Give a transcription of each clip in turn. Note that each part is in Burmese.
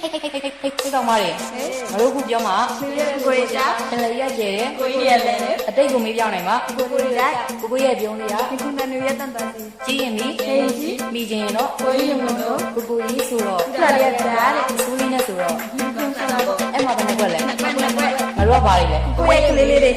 ကောင်မတွေငါတို့ခုပြောမှာကိုရကြတလေရက်ကျဲတယ်ကိုရလည်းအတိတ်ကိုမေးပြောင်းနိုင်မှာကိုရကြကိုရဲ့ပြုံးလေးကဒီခုနနေရတန်တာစီကြီးရင်ပြီဟေးကြီးမိချင်းရင်တော့ကိုရမလို့ကိုကြီးဆိုတော့ခရရကြတဲ့ စူးလေးနဲ့ဆိုတော့အဲ့မှာဘယ်နဲ့ကွက်လဲကွက်ကွက်ကွက်ငါတို့ကပါလိမ့်လဲကိုရကလေးလေးတွေ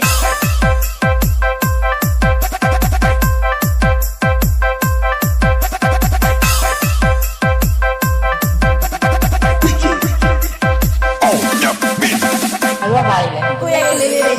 ကိုရကလေးလေးတွေ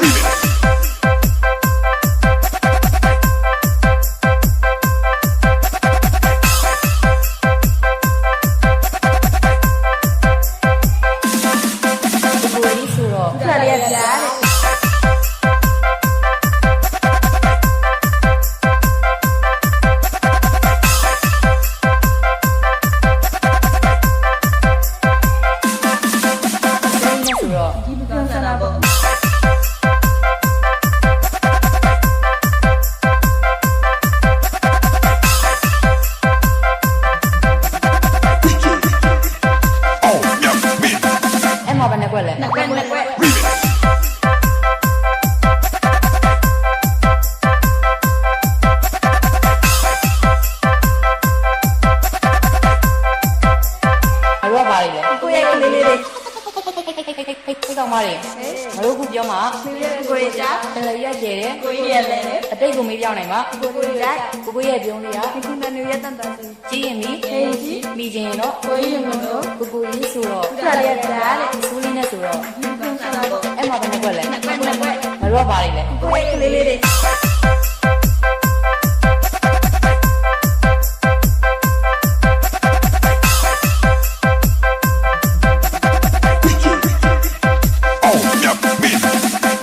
ခရရကြတဲ့ကွက်လဲကွက်ကွက်ကွက်အရောပါလိမ့်လဲကိုရကလေးလေးတွေကောင်မတွေငါတို့ခုပြောမှာကိုရကြတလေရက်ကျဲတယ်ကိုရလည်းအတိတ်ကိုမေးပြောင်းနိုင်မှာကိုရကြကိုရဲ့ပြုံးလေးကဒီခုနနေရတန်တာစီကြီးရင်ပြီဟေးကြီးမိချင်းရင်တော့ကိုရမလို့ကိုကြီးဆိုတော့ခရရကြတဲ့ စူးလေးနဲ့ဆိုတော့အဲ့မှာဘယ်နဲ့ကွက်လဲကွက်ကွက်ကွက်ငါတို့ကပါလိမ့်လဲကိုရကလေးလေးတွေ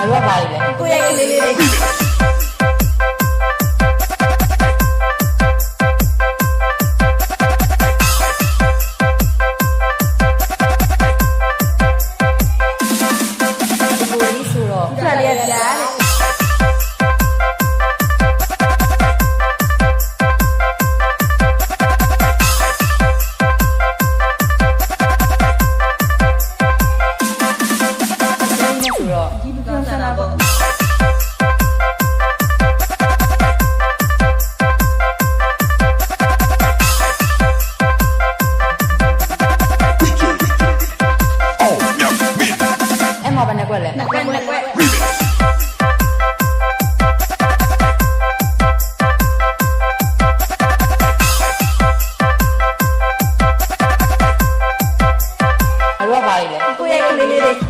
အရောပါလိမ့်လဲကိုရကလေးလေးတွေဆိုတော့ခရရကြတဲ့ဆိုတော့ဒီဘုရားဆန္ဒဘောအဲ့မှာဘယ်နဲ့ကွက်လဲကွက်ကွက်ကွက်အရောပါလိမ့်လဲကိုရကလေးလေးတွေ